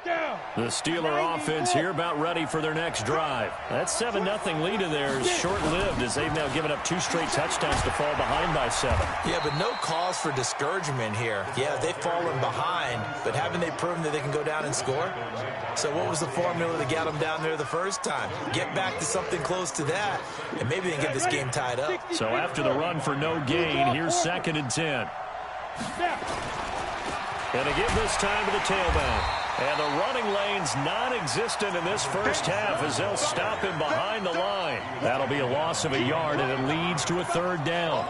The Steeler offense here about ready for their next drive. That 7-0 lead of theirs short-lived as they've now given up 2 straight touchdowns to fall behind by 7. Yeah, but no cause for discouragement here. Yeah, they've fallen behind, but haven't they proven that they can go down and score? So what was the formula that got them down there the first time? Get back to something close to that, and maybe they can get this game tied up. So after the run for no gain, here's 2nd and 10. And to give this time to the tailback. And the running lane's non-existent in this first half as they'll stop him behind the line. That'll be a loss of a yard, and it leads to a 3rd down.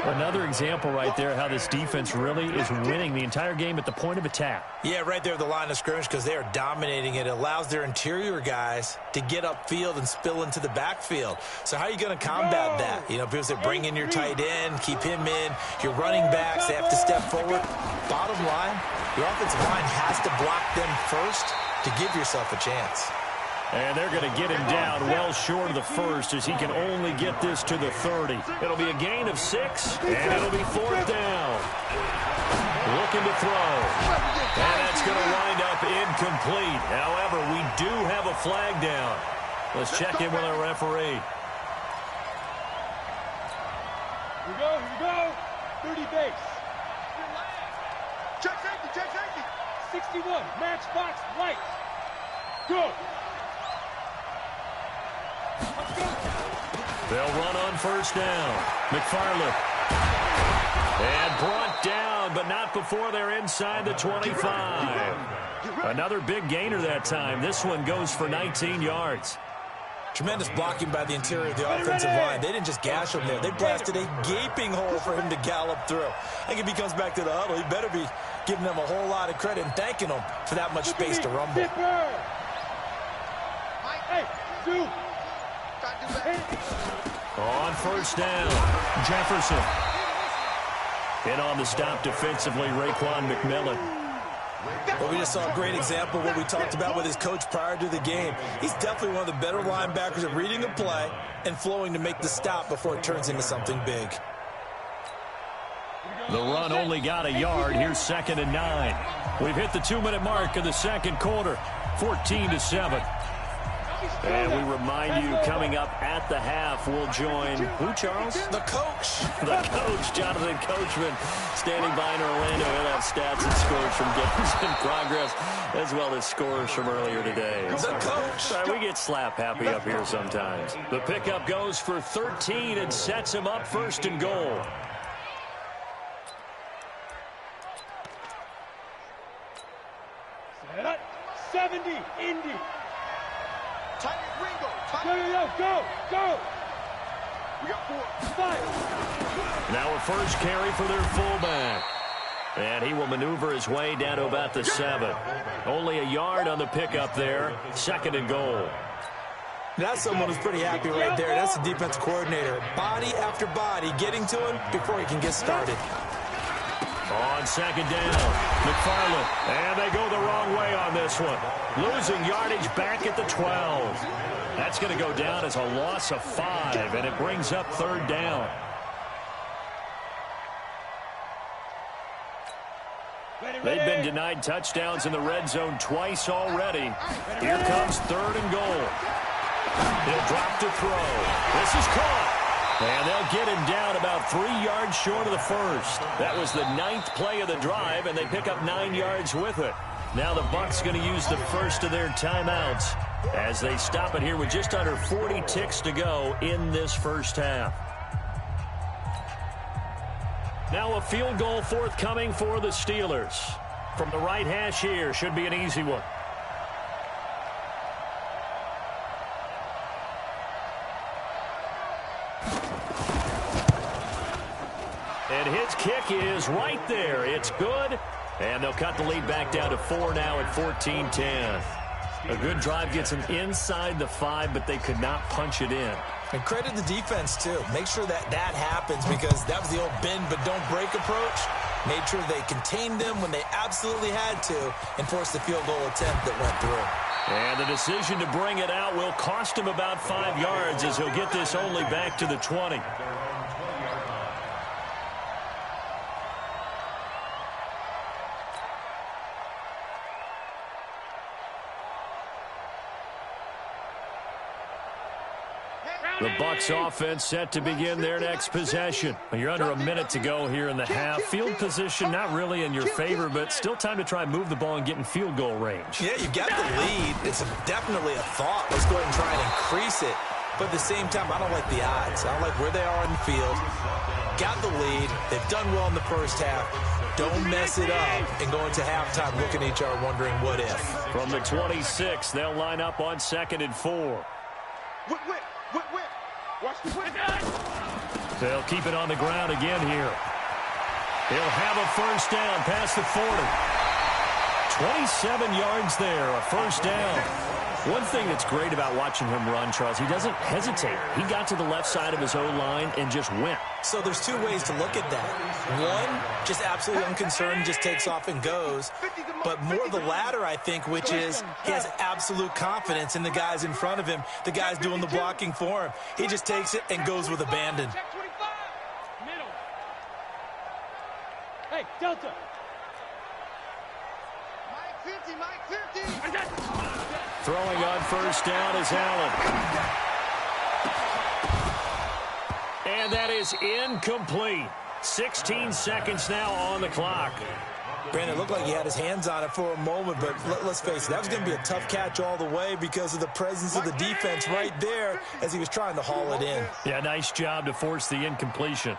Another example right there how this defense really is winning the entire game at the point of attack. Yeah, right there at the line of scrimmage because they are dominating it. It allows their interior guys to get upfield and spill into the backfield. So how are you going to combat that? You know, people say bring in your tight end, keep him in. Your running backs, they have to step forward. Bottom line, your offensive line has to block them first to give yourself a chance. And they're going to get him down well short of the first as he can only get this to the 30. It'll be a gain of 6, and it'll be 4th down. Looking to throw. And that's going to wind up incomplete. However, we do have a flag down. Let's check in with our referee. Here we go. 30 base. Check safety. 61, matchbox, right. Go. They'll run on 1st down. McFarland. And brought down, but not before they're inside the 25. Another big gainer that time. This one goes for 19 yards. Tremendous blocking by the interior of the offensive line. They didn't just gash him there. They blasted a gaping hole for him to gallop through. I think if he comes back to the huddle, he better be giving them a whole lot of credit and thanking them for that much space to rumble. Hey, dude. On 1st down, Jefferson. In on the stop defensively, Raekwon McMillan. Well, we just saw a great example of what we talked about with his coach prior to the game. He's definitely one of the better linebackers at reading a play and flowing to make the stop before it turns into something big. The run only got a yard. Here's 2nd and 9. We've hit the 2-minute mark of the 2nd quarter, 14-7. And we remind you, coming up at the half, we'll join who, Charles? The coach. The coach, Jonathan Coachman, standing by in Orlando. He'll have stats and scores from games in progress, as well as scores from earlier today. The coach. We get slap happy up here sometimes. The pickup goes for 13 and sets him up 1st and goal. Set up. 70, Indy. Go. We got 4. 5. Now a first carry for their fullback. And he will maneuver his way down to about the 7. Only a yard on the pickup there. 2nd and goal. That's someone who's pretty happy right there. That's the defense coordinator. Body after body getting to him before he can get started. On 2nd down, McFarland. And they go the wrong way on this one. Losing yardage back at the 12. That's going to go down as a loss of 5, and it brings up 3rd down. They've been denied touchdowns in the red zone twice already. Here comes 3rd and goal. He'll drop to throw. This is caught. And they'll get him down about 3 yards short of the first. That was the 9th play of the drive, and they pick up 9 yards with it. Now the Bucs going to use the first of their timeouts as they stop it here with just under 40 ticks to go in this first half. Now a field goal forthcoming for the Steelers. From the right hash here, should be an easy one. And his kick is right there. It's good. And they'll cut the lead back down to 4 now at 14-10. A good drive gets them inside the 5, but they could not punch it in. And credit the defense, too. Make sure that happens because that was the old bend but don't break approach. Made sure they contained them when they absolutely had to and forced the field goal attempt that went through. And the decision to bring it out will cost him about 5 yards as he'll get this only back to the 20. The Bucs offense set to begin their next possession. You're under a minute to go here in the half. Field position not really in your favor, but still time to try and move the ball and get in field goal range. Yeah, you've got the lead. It's definitely a thought. Let's go ahead and try and increase it. But at the same time, I don't like the odds. I don't like where they are in the field. Got the lead. They've done well in the first half. Don't mess it up and go into halftime looking at each other wondering what if. From the 26, they'll line up on 2nd and 4. Watch the whip. They'll keep it on the ground again here. He'll have a first down past the 40. 27 yards there, a first down. One thing that's great about watching him run, Charles, he doesn't hesitate. He got to the left side of his O-line and just went. So there's two ways to look at that. One, just absolutely unconcerned, just takes off and goes. But more the latter, I think, which is he has absolute confidence in the guys in front of him, the guys doing the blocking for him. He just takes it and goes with abandon. Hey, Delta. Mike 50. Throwing on first down is Allen. And that is incomplete. 16 seconds now on the clock. Brandon, it looked like he had his hands on it for a moment, but let's face it, that was going to be a tough catch all the way because of the presence of the defense right there as he was trying to haul it in. Yeah, nice job to force the incompletion.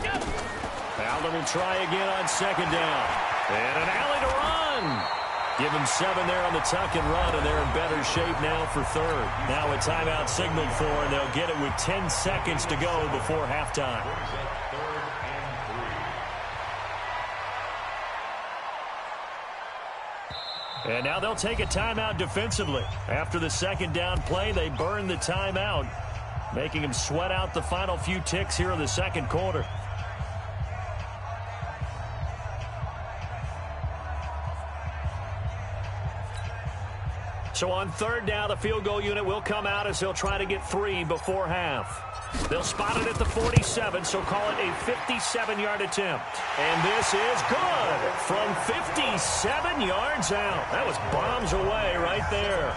Allen will try again on 2nd down. And an alley to run. Give him 7 there on the tuck and run, and they're in better shape now for 3rd. Now a timeout signaled for, and they'll get it with 10 seconds to go before halftime. And now they'll take a timeout defensively. After the 2nd down play, they burn the timeout, making them sweat out the final few ticks here in the 2nd quarter. So on 3rd down, the field goal unit will come out as they'll try to get 3 before half. They'll spot it at the 47, so call it a 57-yard attempt. And this is good from 57 yards out. That was bombs away right there.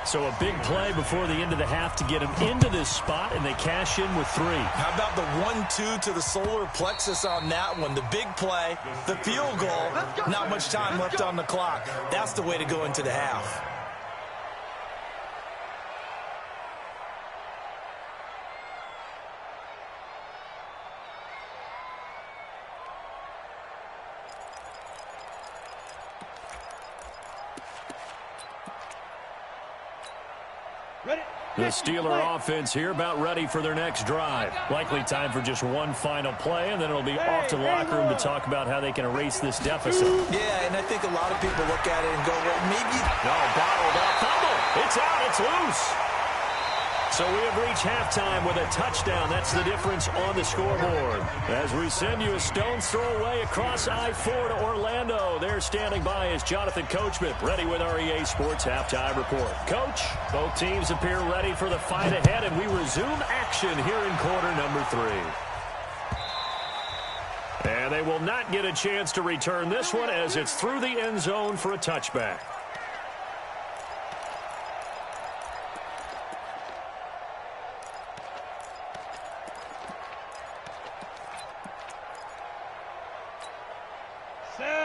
So a big play before the end of the half to get them into this spot, and they cash in with 3. How about the 1-2 to the solar plexus on that one? The big play, the field goal, not much time left on the clock. That's the way to go into the half. The Steeler offense here about ready for their next drive. Likely time for just one final play, and then it'll be off to the locker room to talk about how they can erase this deficit. Yeah, and I think a lot of people look at it and go, well, maybe... No, bottled up. Fumble. It's out. It's loose. So we have reached halftime with a touchdown. That's the difference on the scoreboard. As we send you a stone's throw away across I-4 to Orlando. There standing by is Jonathan Coachman, ready with our EA Sports Halftime Report. Coach, both teams appear ready for the fight ahead, and we resume action here in quarter number 3. And they will not get a chance to return this one as it's through the end zone for a touchback.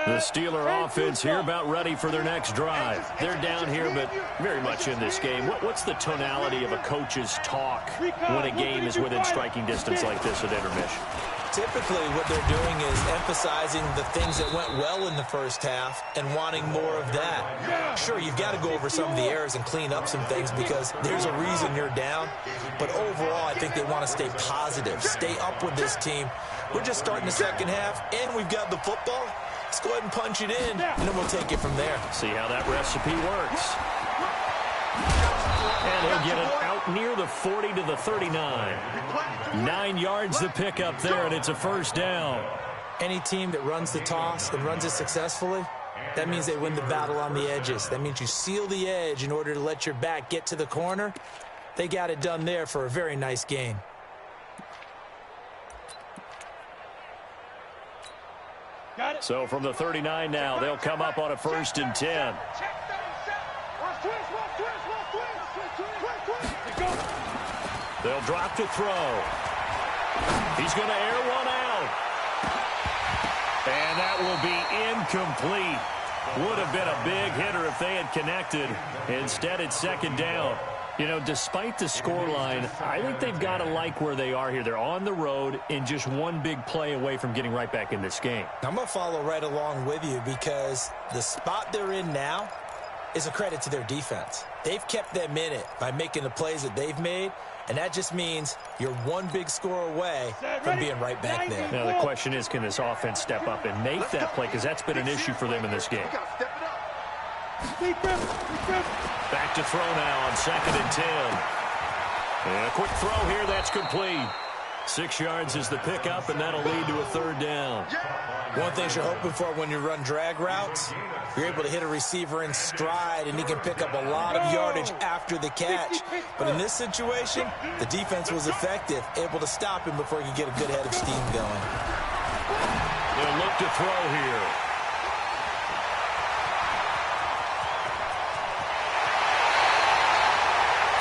The Steeler offense here about ready for their next drive. They're down here, but very much in this game. What's the tonality of a coach's talk when a game is within striking distance like this at intermission? Typically, what they're doing is emphasizing the things that went well in the first half and wanting more of that. Sure, you've got to go over some of the errors and clean up some things because there's a reason you're down. But overall, I think they want to stay positive, stay up with this team. We're just starting the second half, and we've got the football. Let's go ahead and punch it in, and then we'll take it from there. See how that recipe works. And he'll get it out near the 40 to the 39. 9 yards to pick up there, and it's a first down. Any team that runs the toss and runs it successfully, that means they win the battle on the edges. That means you seal the edge in order to let your back get to the corner. They got it done there for a very nice gain. So from the 39 now, they'll come up on a 1st and 10. They'll drop to throw. He's going to air one out. And that will be incomplete. Would have been a big hitter if they had connected. Instead, it's second down. You know, despite the scoreline, I think they've got to like where they are here. They're on the road and just one big play away from getting right back in this game. I'm going to follow right along with you because the spot they're in now is a credit to their defense. They've kept them in it by making the plays that they've made, and that just means you're one big score away from being right back there. Now, the question is, can this offense step up and make that play? Because that's been an issue for them in this game. Back to throw now on 2nd and 10. And a quick throw here, that's complete. 6 yards is the pickup, and that'll lead to a 3rd down. One thing you're hoping for when you run drag routes, you're able to hit a receiver in stride, and he can pick up a lot of yardage after the catch. But in this situation, the defense was effective, able to stop him before he could get a good head of steam going. They'll look to throw here.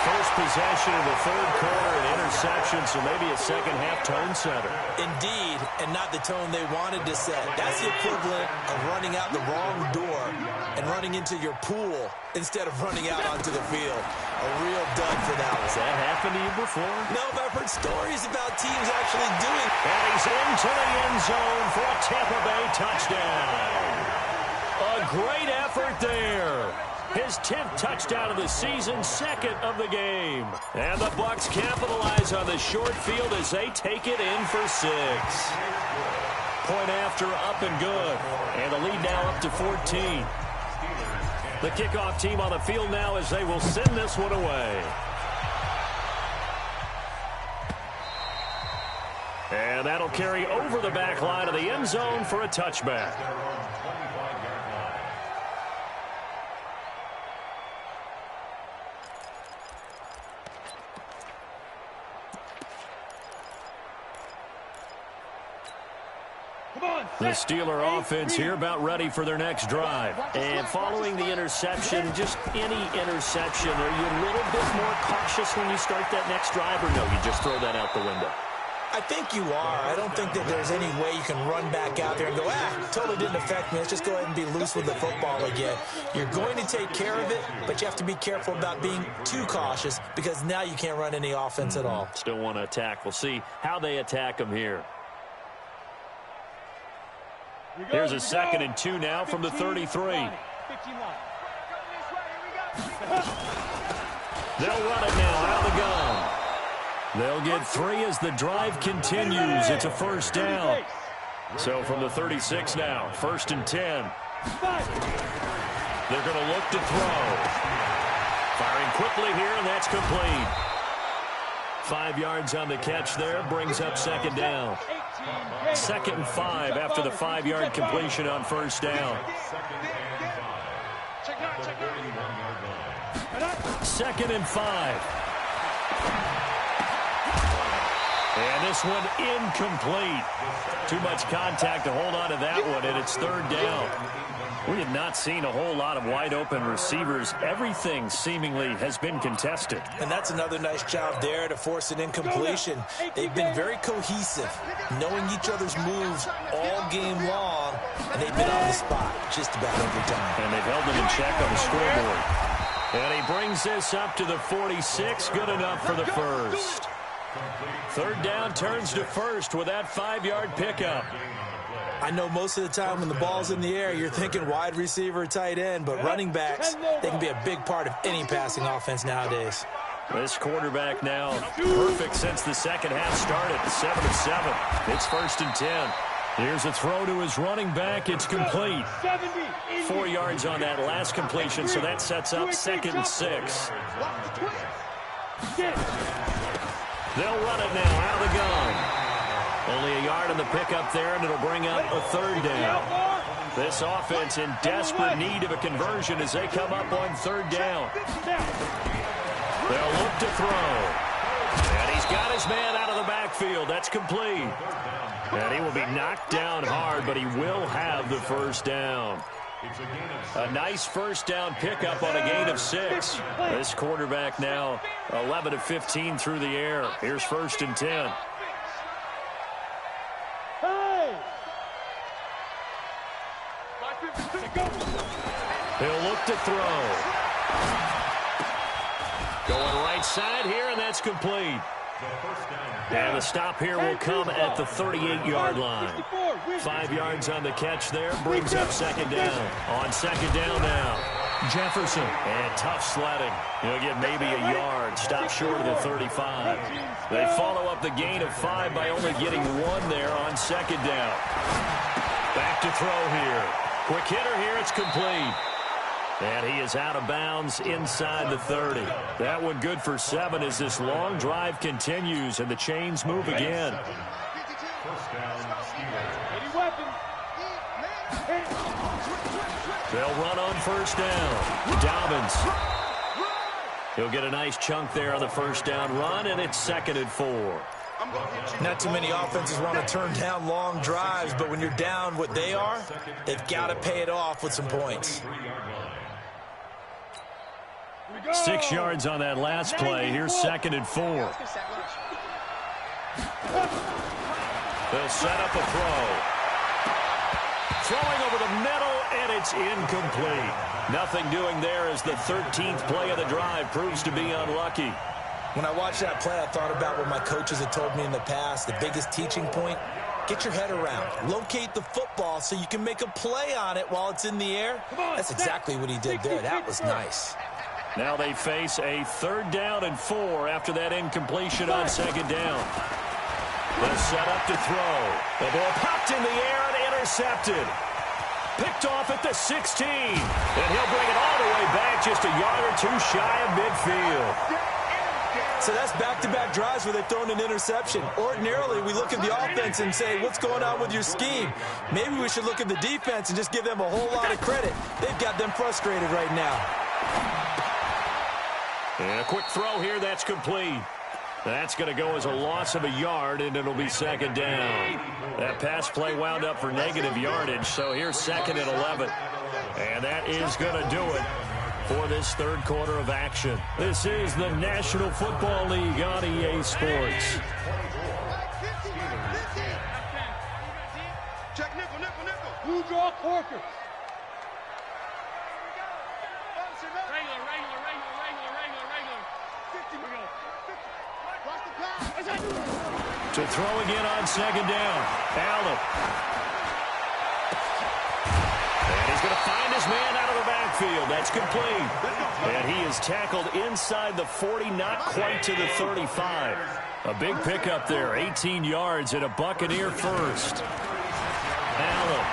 First possession of the 3rd quarter, an interception, so maybe a second-half tone setter. Indeed, and not the tone they wanted to set. That's the equivalent of running out the wrong door and running into your pool instead of running out onto the field. A real dud for that one. Has that happened to you before? No, but I've heard stories about teams actually doing. And he's into the end zone for a Tampa Bay touchdown. A great effort there. His 10th touchdown of the season, 2nd of the game. And the Bucs capitalize on the short field as they take it in for 6. Point after, up and good. And the lead now up to 14. The kickoff team on the field now as they will send this one away. And that'll carry over the back line of the end zone for a touchback. The Steeler offense here about ready for their next drive. And following the interception, just any interception, are you a little bit more cautious when you start that next drive, or no, you just throw that out the window? I think you are. I don't think that there's any way you can run back out there and go, totally didn't affect me. Let's just go ahead and be loose with the football again. You're going to take care of it, but you have to be careful about being too cautious because now you can't run any offense at all. Still want to attack. We'll see how they attack them here. Here's a 2nd and 2 now from the 33. They'll run it now out of the gun. They'll get 3 as the drive continues. It's a 1st down. So from the 36 now, 1st and 10. They're going to look to throw. Firing quickly here, and that's complete. 5 yards on the catch there, brings up 2nd down. 2nd and 5 after the 5-yard completion on 1st down. 2nd and 5. And this one incomplete. Too much contact to hold on to that one, and it's 3rd down. We have not seen a whole lot of wide-open receivers. Everything seemingly has been contested. And that's another nice job there to force an incompletion. They've been very cohesive, knowing each other's moves all game long, and they've been on the spot just about every time. And they've held them in check on the scoreboard. And he brings this up to the 46, good enough for the 1st. 3rd down turns to 1st with that 5-yard pickup. I know most of the time when the ball's in the air, you're thinking wide receiver, tight end, but running backs, they can be a big part of any passing offense nowadays. This quarterback now perfect since the second half started, 7 of 7. It's 1st and 10. Here's a throw to his running back. It's complete. 4 yards on that last completion, so that sets up 2nd and 6. They'll run it now out of the gun. Only a yard on the pickup there, and it'll bring up a 3rd down. This offense in desperate need of a conversion as they come up on 3rd down. They'll look to throw. And he's got his man out of the backfield. That's complete. And he will be knocked down hard, but he will have the 1st down. A nice first down pickup on a gain of 6. This quarterback now 11 of 15 through the air. Here's 1st and 10. He'll look to throw. Going right side here, and that's complete. And the stop here will come at the 38-yard line. 5 yards on the catch there, brings up 2nd down. On 2nd down now, Jefferson. And tough sledding. He'll get maybe a yard, stop short of the 35. They follow up the gain of 5 by only getting 1 there on 2nd down. Back to throw here. Quick hitter here, it's complete. And he is out of bounds inside the 30. That one good for 7 as this long drive continues and the chains move again. They'll run on 1st down. Dobbins. He'll get a nice chunk there on the 1st down run, and it's 2nd and 4. Not too many offenses want to turn down long drives, but when you're down what they are, they've got to pay it off with some points. 6 yards on that last play. Here's 2nd and 4. They'll set up a throw. Throwing over the middle, and it's incomplete. Nothing doing there as the 13th play of the drive proves to be unlucky. When I watched that play, I thought about what my coaches had told me in the past. The biggest teaching point, get your head around. Locate the football so you can make a play on it while it's in the air. That's exactly what he did there. That was nice. Now they face a 3rd down and 4 after that incompletion on 2nd down. They'll set up to throw. The ball popped in the air and intercepted. Picked off at the 16. And he'll bring it all the way back just a yard or 2 shy of midfield. So that's back-to-back drives where they've thrown an interception. Ordinarily, we look at the offense and say, what's going on with your scheme? Maybe we should look at the defense and just give them a whole lot of credit. They've got them frustrated right now. And a quick throw here, that's complete. That's going to go as a loss of a yard, and it'll be 2nd down. That pass play wound up for negative yardage, so here's 2nd and 11. And that is going to do it for this 3rd quarter of action. This is the National Football League on EA Sports. Check nickel. Blue draw Corker. To throw again on 2nd down. Allen. And he's going to find his man out of the backfield. That's complete. And he is tackled inside the 40, not quite to the 35. A big pickup there, 18 yards and a Buccaneer first. Allen.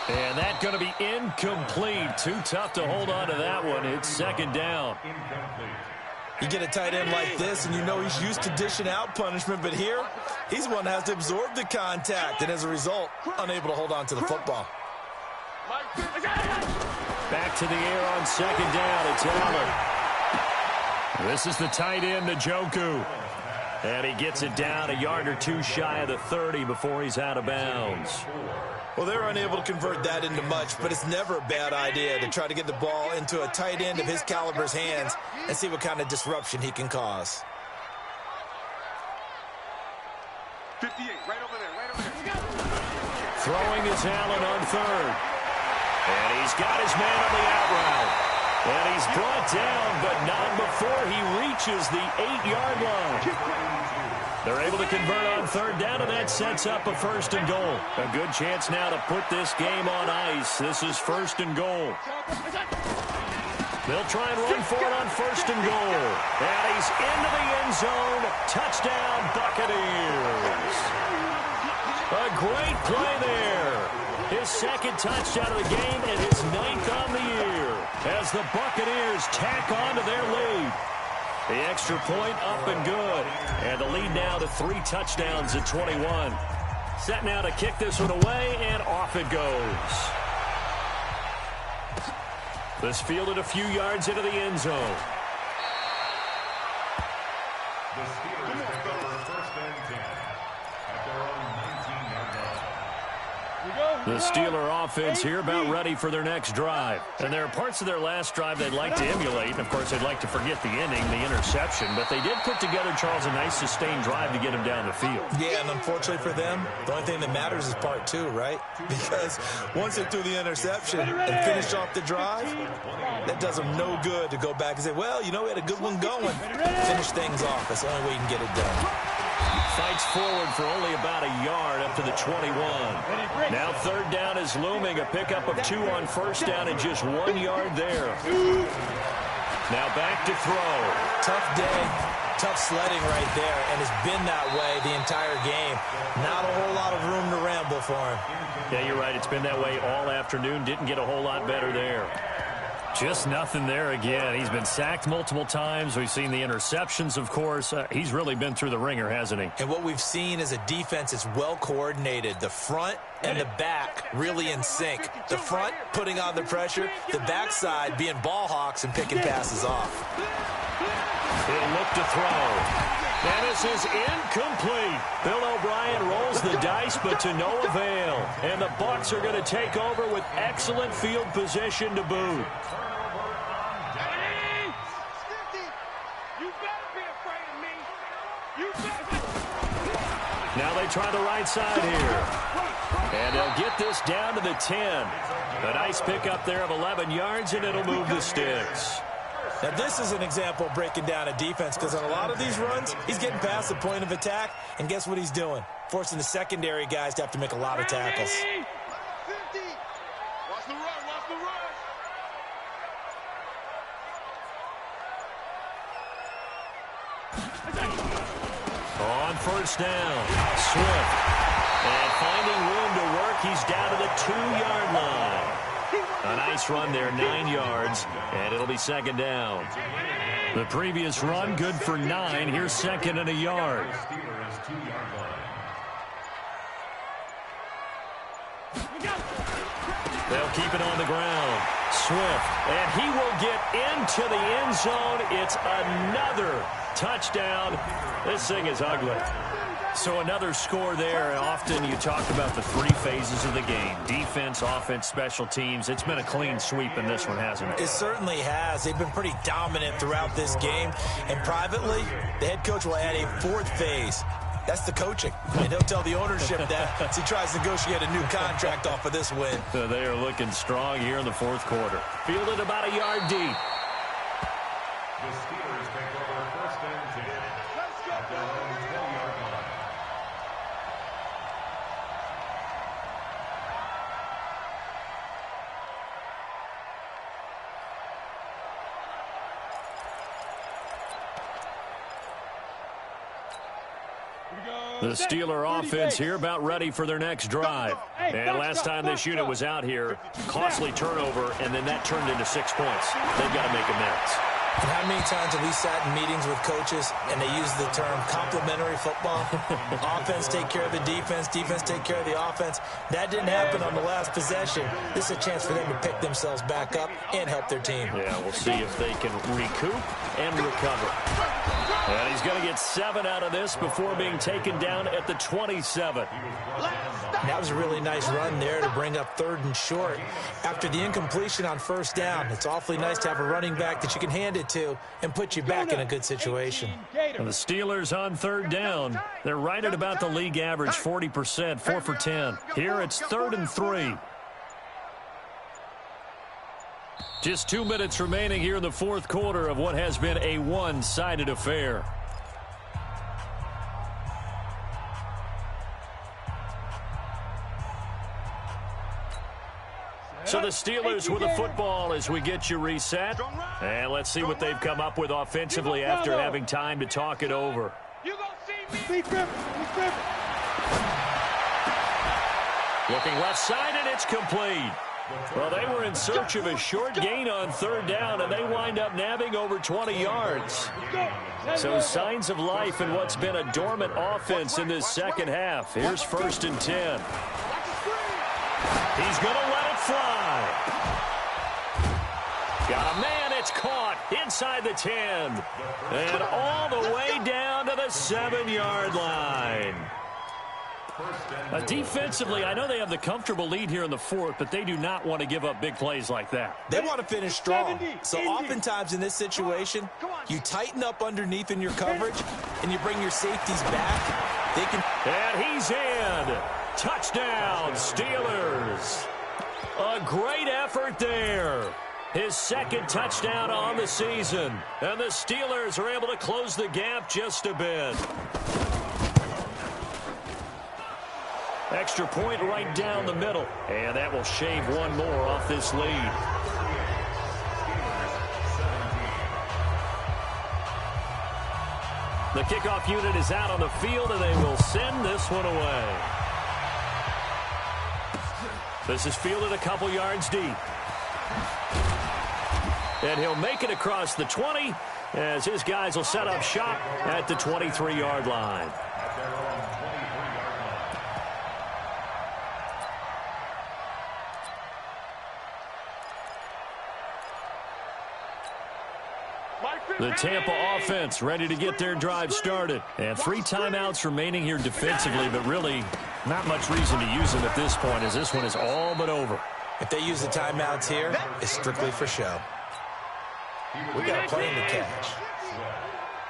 And that's going to be incomplete. Too tough to hold on to that one. It's 2nd down. You get a tight end like this, and you know he's used to dishing out punishment, but here, he's one that has to absorb the contact, and as a result, unable to hold on to the football. Back to the air on 2nd down. It's Allen. This is the tight end, Njoku. And he gets it down a yard or 2 shy of the 30 before he's out of bounds. Well, they're unable to convert that into much, but it's never a bad idea to try to get the ball into a tight end of his caliber's hands and see what kind of disruption he can cause. 58, right over there. Throwing is Allen on 3rd. And he's got his man on the out route. And he's brought down, but not before he reaches the 8-yard line. They're able to convert on 3rd down, and that sets up a 1st and goal. A good chance now to put this game on ice. This is 1st and goal. They'll try and run for it on 1st and goal. And he's into the end zone. Touchdown, Buccaneers. A great play there. His 2nd touchdown of the game and his 9th on the year as the Buccaneers tack on to their lead. The extra point up and good. And the lead now to 3 touchdowns at 21. Set now to kick this one away, and off it goes. This fielded a few yards into the end zone. The Steelers pick up 1st and 10 at their own 19-yard line. Here we go. The Steeler offense here about ready for their next drive. And there are parts of their last drive they'd like to emulate. And, of course, they'd like to forget the ending, the interception. But they did put together, Charles, a nice sustained drive to get him down the field. Yeah, and unfortunately for them, the only thing that matters is part two, right? Because once they threw the interception and finished off the drive, that does them no good to go back and say, well, you know, we had a good one going. Finish things off. That's the only way you can get it done. Fights forward for only about a yard up to the 21. Now third down is looming. A pickup of 2 on first down and just 1 yard there. Now back to throw. Tough day, tough sledding right there, and it's been that way the entire game. Not a whole lot of room to ramble for him. Yeah, you're right. It's been that way all afternoon. Didn't get a whole lot better there. Just nothing there again. He's been sacked multiple times. We've seen the interceptions, of course. He's really been through the ringer, hasn't he? And what we've seen is a defense that's well coordinated. The front and the back really in sync. The front putting on the pressure. The backside being ball hawks and picking passes off. He'll look to throw. And this is incomplete. Bill O'Brien rolls the dice, but to no avail. And the Bucs are going to take over with excellent field position to boot. Now they try the right side here. And they'll get this down to the 10. A nice pickup there of 11 yards, and it'll move the sticks. Now, this is an example of breaking down a defense because on a lot of these runs, he's getting past the point of attack, and guess what he's doing? Forcing the secondary guys to have to make a lot of tackles. Watch the run, watch the run. On first down, Swift. And finding room to work, he's down to the 2-yard line. A nice run there, 9 yards, and it'll be second down. The previous run, good for 9. Here's second and a yard. They'll keep it on the ground. Swift, and he will get into the end zone. It's another touchdown. This thing is ugly. So another score there, and often you talk about the 3 phases of the game. Defense, offense, special teams. It's been a clean sweep in this one, hasn't it? It certainly has. They've been pretty dominant throughout this game. And privately, the head coach will add a 4th phase. That's the coaching. And he'll tell the ownership that as he tries to negotiate a new contract off of this win. So they are looking strong here in the 4th quarter. Fielded about a yard deep. The Steelers take over first and 10. At their own 12-yard line. The Steeler offense here about ready for their next drive. And last time this unit was out here, costly turnover, and then that turned into 6 points. They've got to make amends. And how many times have we sat in meetings with coaches and they use the term complementary football? Offense take care of the defense, defense take care of the offense. That didn't happen on the last possession. This is a chance for them to pick themselves back up and help their team. Yeah, we'll see if they can recoup and recover. And he's going to get 7 out of this before being taken down at the 27. That was a really nice run there to bring up 3rd and short. After the incompletion on first down, it's awfully nice to have a running back that you can hand it to and put you back in a good situation. And the Steelers on 3rd down. They're right at about the league average, 40%, 4 for 10. Here it's 3rd and 3. Just 2 minutes remaining here in the 4th quarter of what has been a one-sided affair. So the Steelers with the football as we get you reset. And let's see what they've come up with offensively after having time to talk it over. Looking left side, and it's complete. Well, they were in search of a short gain on 3rd down, and they wind up nabbing over 20 yards. So signs of life in what's been a dormant offense in this second half. Here's 1st and 10. He's going to let it fly. Got a man, it's caught inside the 10. And all the way down to the 7-yard line. Defensively, I know they have the comfortable lead here in the fourth, but they do not want to give up big plays like that. They want to finish strong. So oftentimes in this situation, you tighten up underneath in your coverage, and you bring your safeties back. They can. And he's in. Touchdown, Steelers. A great effort there. His second touchdown on the season. And the Steelers are able to close the gap just a bit. Extra point right down the middle. And that will shave one more off this lead. The kickoff unit is out on the field, and they will send this one away. This is fielded a couple yards deep. And he'll make it across the 20 as his guys will set up shop at the 23-yard line. The Tampa offense ready to get their drive started. And 3 timeouts remaining here defensively, but really not much reason to use them at this point as this one is all but over. If they use the timeouts here, it's strictly for show. We got a play in the catch.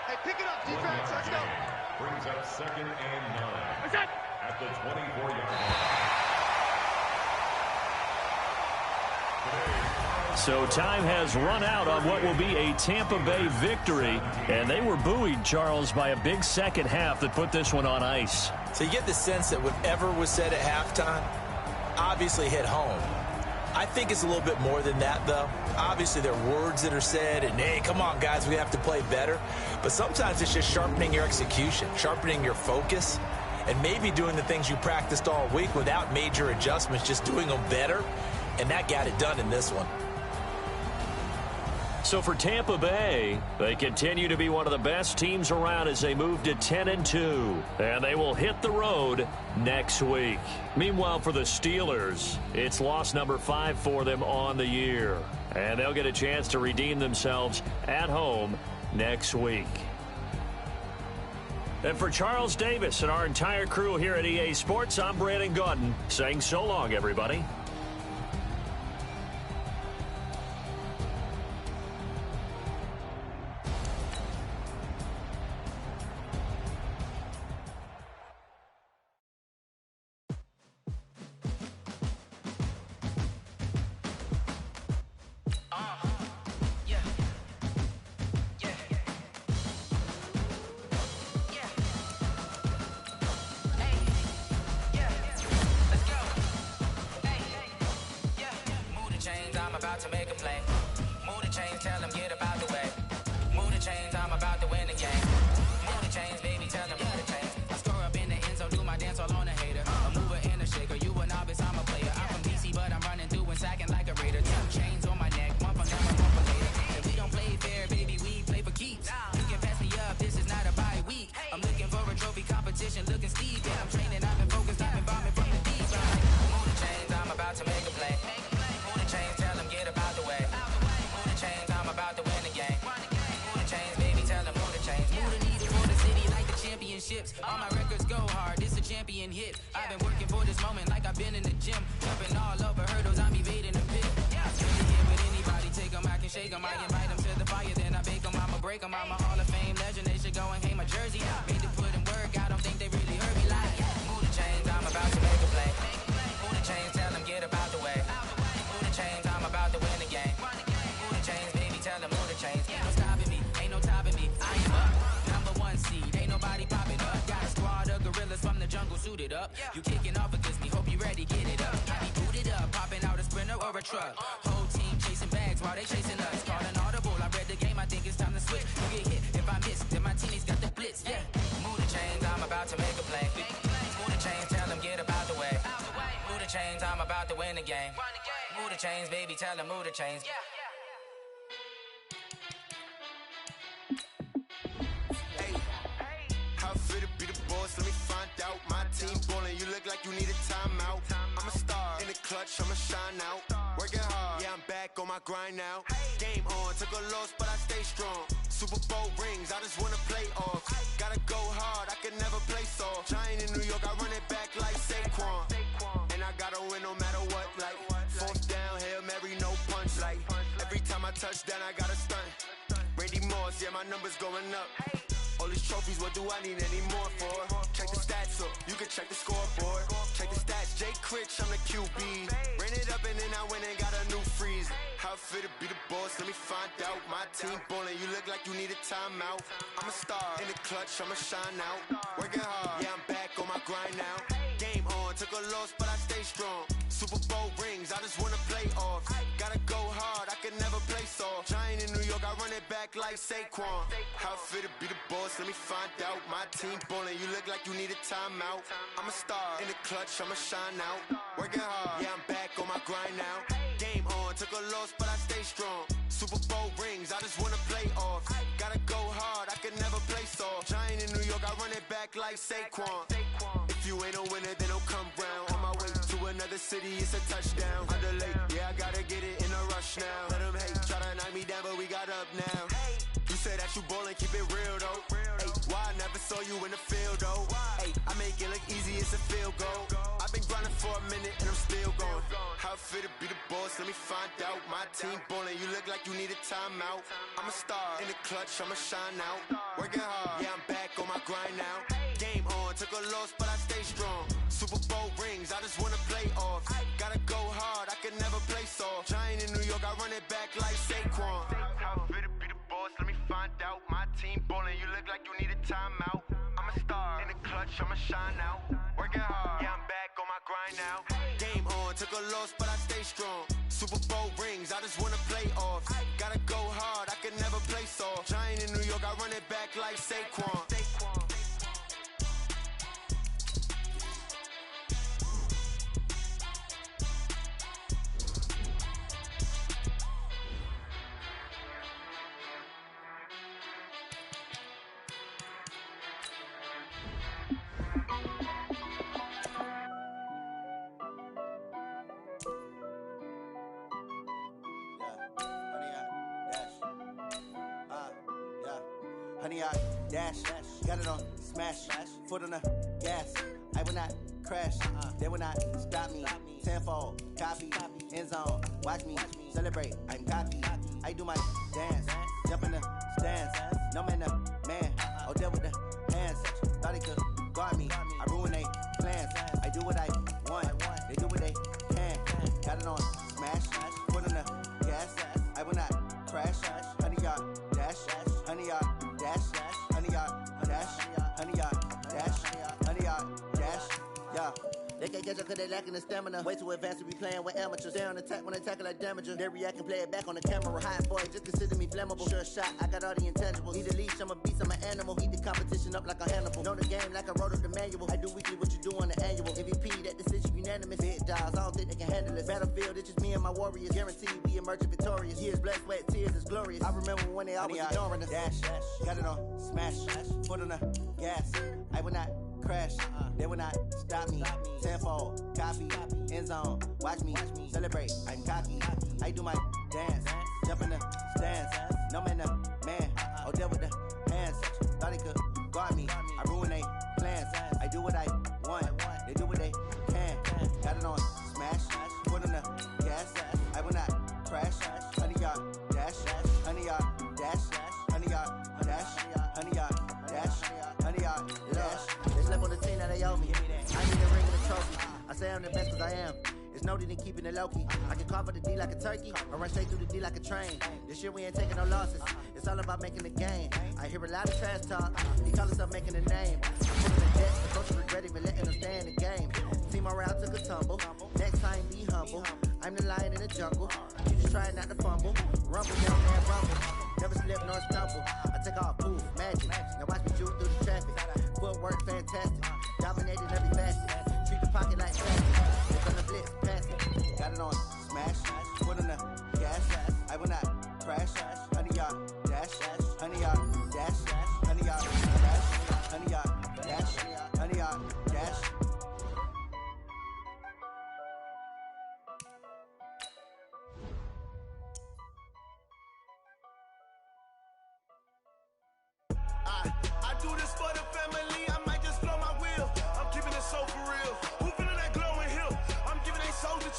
Hey, pick it up, defense. Let's go. Brings up 2nd and 9 at the 24-yard line. So time has run out on what will be a Tampa Bay victory. And they were buoyed, Charles, by a big second half that put this one on ice. So you get the sense that whatever was said at halftime obviously hit home. I think it's a little bit more than that, though. Obviously, there are words that are said, and, hey, come on, guys, we have to play better. But sometimes it's just sharpening your execution, sharpening your focus, and maybe doing the things you practiced all week without major adjustments, just doing them better. And that got it done in this one. So for Tampa Bay, they continue to be one of the best teams around as they move to 10-2. And they will hit the road next week. Meanwhile, for the Steelers, it's loss number 5 for them on the year. And they'll get a chance to redeem themselves at home next week. And for Charles Davis and our entire crew here at EA Sports, I'm Brandon Gaudin saying so long, everybody. All my records go hard, this a champion hit. I've been working for this moment like I've been in the gym. Jumping all over hurdles, I'm evading the pit. Really here with anybody, take them, I can shake them. I invite them to the fire, then I bake them, I'ma break them. I'm a Hall of Fame legend, they should go and hang my jersey. Made to put in work, I don't think they really heard me like. Move the chains, I'm about to make a play. Move the chains, tell them get about the way. Move the chains, I'm about to win the game. Move the chains, baby, tell them move the chains. Ain't no stopping me, ain't no topping me. I am up, #1 seed, ain't nobody popping up. Got a squad of gorillas from the jungle suited up. You kicking off against me, hope you ready, get it up. I be booted up, popping out a sprinter or a truck. Whole team chasing bags while they chasing us. Calling audible, I read the game, I think it's time to switch. You get hit if I miss, then my teammates got the blitz. Yeah, move the chains, I'm about to make a play. Move the chains, tell them get about the way. Move the chains, I'm about to win the game. Move the chains, baby, tell them move the chains. Let me find out. My team ballin', you look like you need a timeout. I'm a star in the clutch, I'ma shine out. Working hard, yeah, I'm back on my grind now. Game on, took a loss, but I stay strong. Super Bowl rings, I just wanna play off. Gotta go hard, I can never play soft. Giant in New York, I run it back like Saquon. And I gotta win no matter what, like fourth down, Hail Mary, no punch. Like every time I touch down, I gotta stunt. Randy Moss, yeah, my number's going up. All these trophies, what do I need any more for? Check the stats up, you can check the scoreboard. Check the stats, Jay Critch, I'm the QB. Ran it up and then I went and got a new freeze. How it feel to be the boss, let me find out. My team ballin', you look like you need a timeout. I'm a star, in the clutch, I'ma shine out. Working hard, yeah, I'm back on my grind now. Game on, took a loss, but I stay strong. Super Bowl rings, I just wanna play off. Gotta go hard, I can never play soft. Giant in New York, I run it back like Saquon. How it feel to be the boss, let me find out. My team ballin', you look like you need a timeout. I'm a star, in the clutch, I'ma shine out. Working hard, yeah, I'm back on my grind now. Game on, took a loss, but I stay strong. Super Bowl rings, I just wanna play off. Gotta go hard, I can never play soft. Giant in New York, I run it back like Saquon. If you ain't a winner, then don't come round. On my way to another city, it's a touchdown. Underlay, yeah, I gotta get it in a rush now. Let them hate, try to knock me down, but we got up now. You said that you ballin', keep it real though. Hey, why I never saw you in the field though? Hey, I make it look easy, it's a field goal. I've been grinding for a minute and I'm still going. How it feel to be the boss, let me find out. My team ballin', you look like you need a timeout. I'm a star, in the clutch, I'ma shine out. Working hard, yeah, I'm back on my grind now. Game on, took a loss, but I stay strong. Super Bowl rings, I just wanna play off. Gotta go hard, I can never play soft. Giant in New York, I run it back like Saquon. How it feel to be the boss, let me find out. My team ballin', you look like you need a timeout. I'm a star, in the clutch, I'ma shine out. Working hard, yeah, I'm back on my grind now. Game on, took a loss, but I stay strong. Super Bowl rings, I just wanna play off. Gotta go hard, I can never play soft. Giant in New York, I run it back like Saquon. Honey, I dash, got it on smash, foot on the gas. I will not crash, they will not stop me. Tenfold, copy, end zone, watch me celebrate. I'm cocky, I do my dance, jump in the stands. No man, the man, oh, deal with the hands. Thought he could guard me, I ruin they plans. I do what I want, they do what they can. Got it on smash, foot on the gas. I will not crash, honey, y'all dash, honey, y'all dash, honey, y'all dash, honey, y'all dash, honey, y'all dash, yeah. They can't catch up cause they lacking the stamina. Way too advanced to be playing with amateurs. Stay on attack when they tackle like damager. They react and play it back on the camera. Hot boy, just consider me flammable. Sure shot, I got all the intangibles. Need a leash, I'm a beast, I'm an animal. Heat the competition up like a Hannibal. Know the game like I wrote up the manual. I do weekly what you do on the annual. MVP, that decision unanimous. Big dials, I don't think they can handle it. Battlefield, it's just me and my warriors. Guaranteed we emerging victorious. Years, blood, sweat, tears, it's glorious. I remember when they always ignoring us. Dash, got it on smash, foot on the gas. I will not crash, they will not stop me. Tenfold, copy, end zone, watch me celebrate. I'm cocky, I do my dance, jump in the stands. No man, the man, oh, deal with the hands. Thought he could guard me, I ruin they plans. I do what I want, they do what they can. Got it on smash, foot on the gas. I will not crash, honey, y'all dash, honey, y'all dash, honey, y'all dash, honey, y'all dash, honey, y'all dash. Slept on the team that they owe me. I need a ring and a trophy. I say I'm the best cause I am. It's no need in keeping it low-key. I can carve up the D like a turkey or run straight through the D like a train. This year we ain't taking no losses. It's all about making the game. I hear a lot of trash talk. He call himself making a name. I'm putting the debt. The coach regret even letting them stay in the game. Team morale took a tumble. Next time be humble. I'm the lion in the jungle. You just try not to fumble. Rumble down there, rumble. Never slip nor stumble. I take off, poof, magic. Now watch me shoot through the traffic. Footwork fantastic. Dominated every facet. Treat the pocket like plastic. It's on the blitz, pass it. Got it on smash. Foot on the gas. I will not crash. Honey, y'all dash. Honey, y'all dash. Honey, y'all dash. Honey, y'all dash. Honey, y'all dash.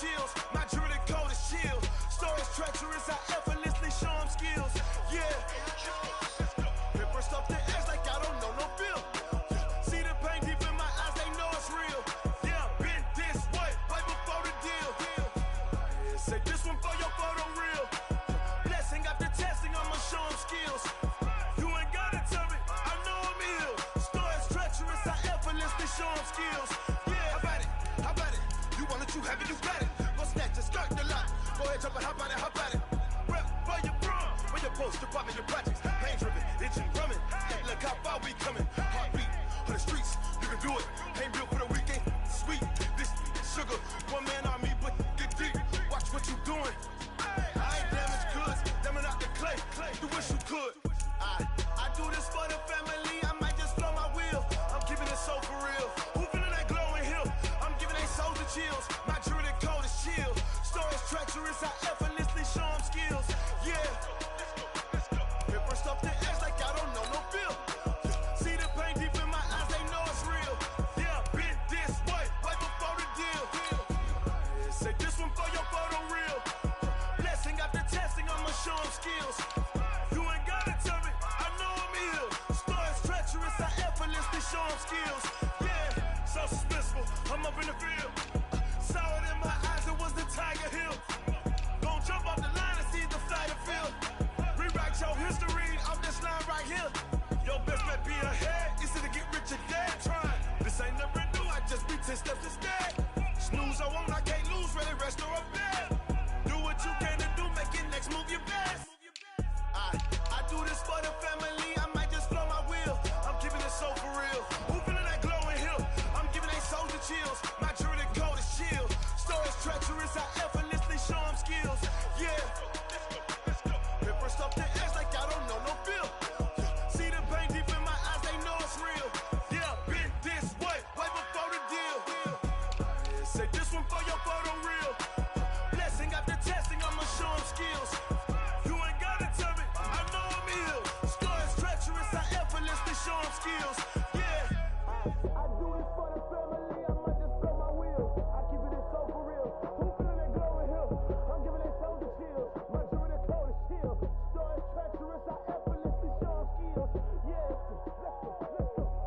chills. My jewelry code is chill. Stories treacherous, I effortlessly show them skills. Yeah. Paper stuff the edge like I don't know no feel. See the pain deep in my eyes, they know it's real. Yeah, been this way, right before the deal. Yeah, say this one for your photo real. Blessing after testing, I'ma show them skills. You ain't gotta tell me, I know I'm ill. Stories treacherous, I effortlessly show them skills. Yeah, how about it? You want it, you have it, you got it. Go snatch it, skirt the lot. Go ahead, jump it, how about it? Rep for your bro, for your post, department, your projects. Pain driven, itching, drumming. Look how far we coming. Heartbeat for the streets, you can do it. Ain't built for the weekend. Sweet, this sugar, one man army, but get deep. Watch what you doing. I ain't damaged goods, damn out the clay. You wish you could. I do this for the family. I might just blow my wheel. I'm keeping it so for real. Who feeling that glowing hill? I'm giving they souls the chills. My jewelry code is chill. Stories treacherous, I effortlessly show them skills. Yeah. Paper stuff the edge like I don't know no feel. See the pain deep in my eyes, they know it's real. Yeah, been this way, right before the deal. Yeah, say this one for your photo real. Blessing after testing, I'ma show them skills. You ain't gotta tell me, I know I'm ill. Stories treacherous, I effortlessly show them skills. Yeah, so suspenseful, I'm up in the field. Saw it in my eyes, it was the Tiger Hill. Gon' jump off the line and see the fighter field. Rewrite your history off this line right here. Your best bet be ahead, easy to get rich or dead trying. This ain't never new, I just be 10 steps instead. Snooze I won't, I can't lose, ready, rest or a bed. Do what you can to do, make your next move your best. I do this for the family, I might just blow my wheel. I'm keeping it so for real. Who feeling that glowing hill? I'm giving they souls the chills. My jewelry code is chill. Stories treacherous, I effortlessly show them skills. Yeah. Paper stuff the edge like I don't know no feel. See the pain deep in my eyes, they know it's real. Yeah, been this way, right before the deal. Yeah, say this one for your photo real. Blessing after testing, I'ma show them skills. You ain't gotta tell me, I know I'm ill. Stories treacherous, I effortlessly show them skills. Yeah. I do this for the family, I might just blow my wheel. I keep it so for real. Who feeling that glowing hill? I'm giving they souls the chills. My jewelry code is chill. Stories treacherous, I effortlessly show them skills. Yeah, let's go.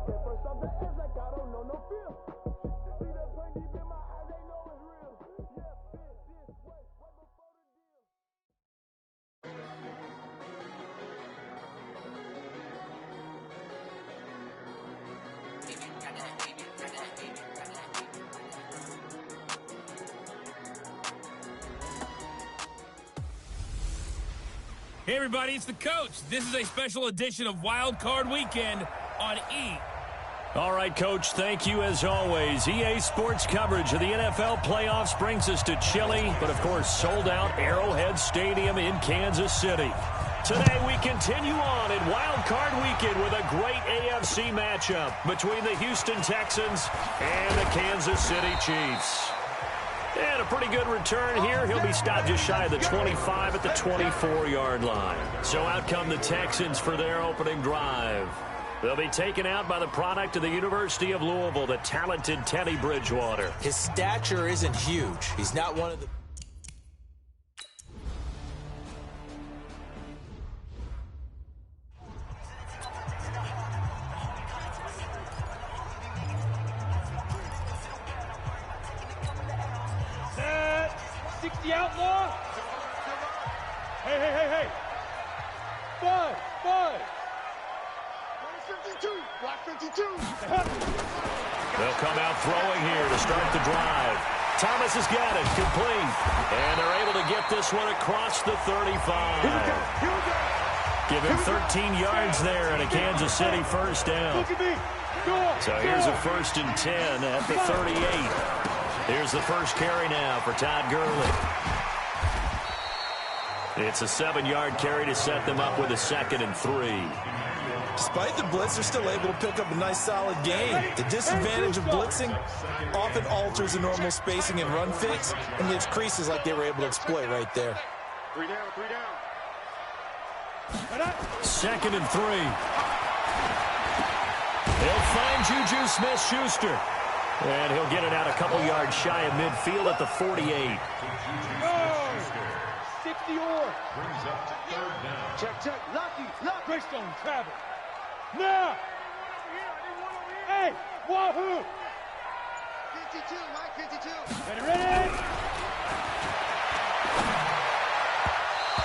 Get first off the edge like I don't know no feel. See the pain deep in my eyes, they know it's real. Yeah, been this way, right before the deal. Hey everybody, it's the coach. This is a special edition of Wild Card Weekend on E! All right, Coach, thank you as always. EA Sports coverage of the NFL playoffs brings us to chilly, but of course sold-out Arrowhead Stadium in Kansas City. Today we continue on in Wild Card Weekend with a great AFC matchup between the Houston Texans and the Kansas City Chiefs. And a pretty good return here. He'll be stopped just shy of the 25 at the 24-yard line. So out come the Texans for their opening drive. They'll be taken out by the product of the University of Louisville, the talented Teddy Bridgewater. His stature isn't huge. He's not one of the... Set. 60 outlaw. Hey. 5. Block 52. They'll come out throwing here to start the drive. Thomas has got it, complete. And they're able to get this one across the 35. Here we go. Give him 13 yards there and a Kansas City first down. Look at me. Go. So here's a 1st and 10 at the 38. Here's the first carry now for Todd Gurley. It's a 7-yard carry to set them up with a 2nd and 3. Despite the blitz, they're still able to pick up a nice, solid gain. The disadvantage of blitzing often alters the normal spacing and run fits and leaves creases like they were able to exploit right there. 3 down. 2nd and 3. They'll find Juju Smith-Schuster. And he'll get it out a couple yards shy of midfield at the 48. 60 or. Brings up to third down. Check. Lucky. Greystone, travel. Now. Hey, Wahoo. 52, Mike, 52. Ready?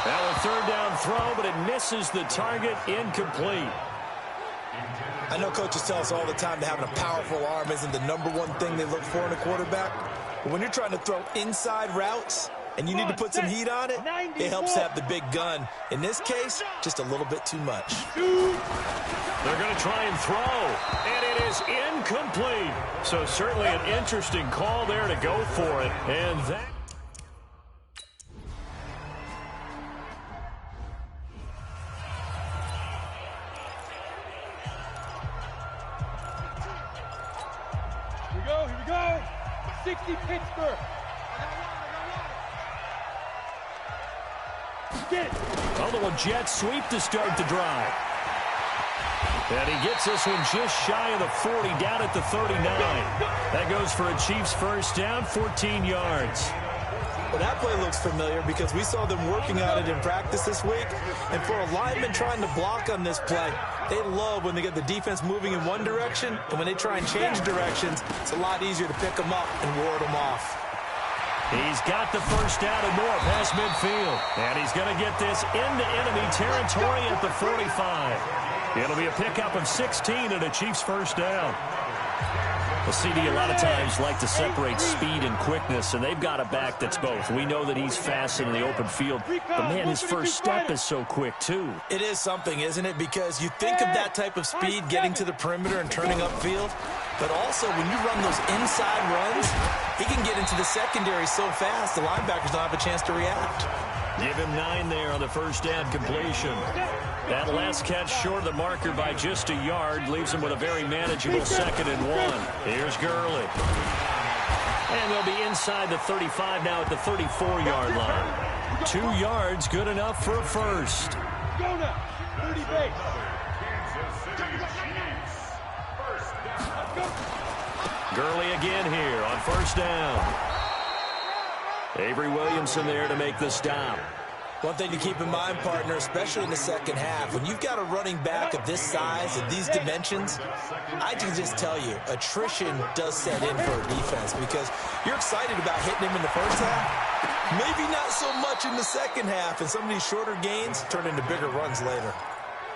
Now a third down throw, but it misses the target, incomplete. I know coaches tell us all the time that having a powerful arm isn't the #1 thing they look for in a quarterback. But when you're trying to throw inside routes and you need to put some heat on it, it helps to have the big gun. In this case, just a little bit too much. They're going to try and throw, and it is incomplete. So certainly an interesting call there to go for it. And that... Here we go. 60 Pittsburgh. Get it. A little jet sweep to start the drive. And he gets this one just shy of the 40, down at the 39. That goes for a Chiefs first down, 14 yards. Well, that play looks familiar because we saw them working on it in practice this week. And for a lineman trying to block on this play, they love when they get the defense moving in one direction, and when they try and change directions, it's a lot easier to pick them up and ward them off. He's got the first down and more past midfield. And he's going to get this into enemy territory at the 45. It'll be a pickup of 16 and a Chiefs first down. Well, CD, a lot of times like to separate speed and quickness, and they've got a back that's both. We know that he's fast in the open field, but, man, his first step is so quick, too. It is something, isn't it? Because you think of that type of speed getting to the perimeter and turning upfield, but also when you run those inside runs, he can get into the secondary so fast the linebackers don't have a chance to react. Give him 9 there on the first down completion. That last catch short of the marker by just a yard leaves him with a very manageable 2nd and 1. Here's Gurley. And they'll be inside the 35 now at the 34-yard line. 2 yards, good enough for a first. Go now. 30 base. Gurley again here on first down. Avery Williamson there to make the stop. One thing to keep in mind, partner, especially in the second half, when you've got a running back of this size and these dimensions, I can just tell you, attrition does set in for a defense because you're excited about hitting him in the first half. Maybe not so much in the second half, and some of these shorter gains turn into bigger runs later.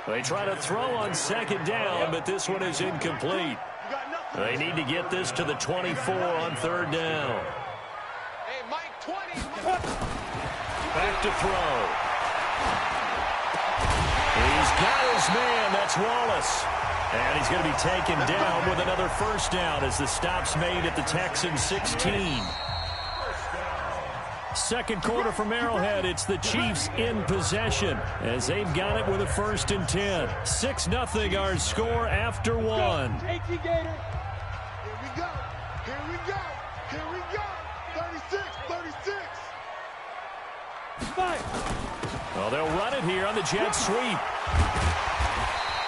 They try to throw on second down, but this one is incomplete. They need to get this to the 24 on third down. Hey, Mike, 20. Back to throw. He's got his man. That's Wallace. And he's going to be taken down with another first down as the stop's made at the Texans 16. Second quarter from Arrowhead. It's the Chiefs in possession as they've got it with a 1st and 10. 6-0 our score after 1. Take you, Gator. Here we go. Here we go. Here we go. 36, 36. Well, they'll run it here on the jet sweep.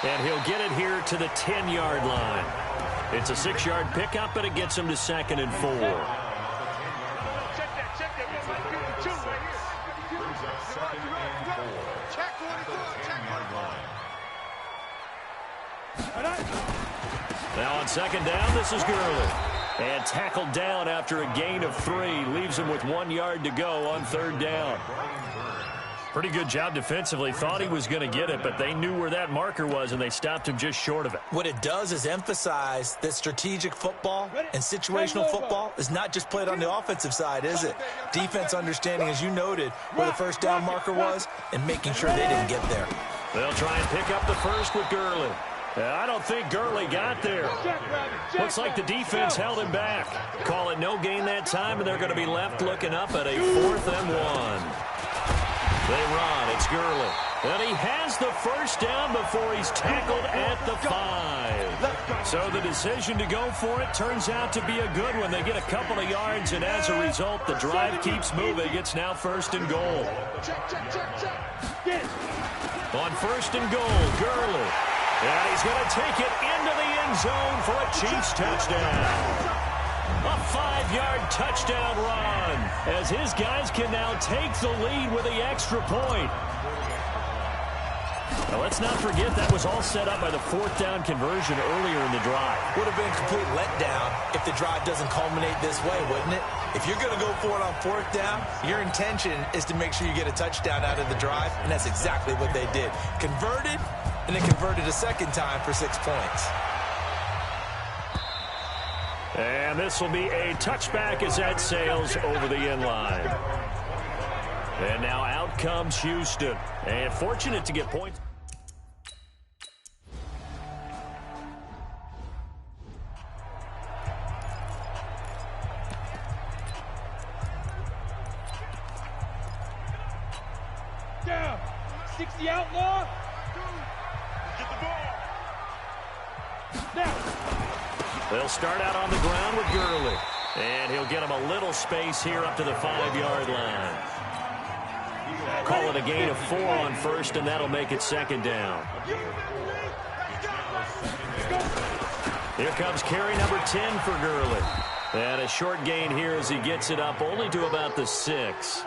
And he'll get it here to the 10-yard line. It's a 6-yard pickup, but it gets him to 2nd and 4. Check that. Check 52 right here. Check 44. Check 44. Now on second down, this is Gurley. And tackled down after a gain of 3. Leaves him with 1 yard to go on third down. Pretty good job defensively. Thought he was going to get it, but they knew where that marker was, and they stopped him just short of it. What it does is emphasize that strategic football and situational football is not just played on the offensive side, is it? Defense understanding, as you noted, where the first down marker was and making sure they didn't get there. They'll try and pick up the first with Gurley. I don't think Gurley got there. Looks like the defense held him back. Call it no gain that time, and they're going to be left looking up at a 4th and 1. They run. It's Gurley. And he has the first down before he's tackled at the 5. So the decision to go for it turns out to be a good one. They get a couple of yards, and as a result, the drive keeps moving. It's now 1st and goal. On 1st and goal, Gurley. And he's going to take it into the end zone for a Chiefs touchdown. A 5-yard touchdown run as his guys can now take the lead with the extra point. Now, let's not forget that was all set up by the 4th down conversion earlier in the drive. Would have been a complete letdown if the drive doesn't culminate this way, wouldn't it? If you're going to go for it on 4th down, your intention is to make sure you get a touchdown out of the drive, and that's exactly what they did. Converted, and then converted a second time for 6 points. And this will be a touchback as that sails over the end line. And now out comes Houston. And fortunate to get points. Down. 60 outlaw. Get the ball. Now. They'll start out on the ground with Gurley. And he'll get him a little space here up to the 5-yard line. Call it a gain of 4 on first, and that'll make it 2nd down. Here comes carry number 10 for Gurley. And a short gain here as he gets it up only to about the 6.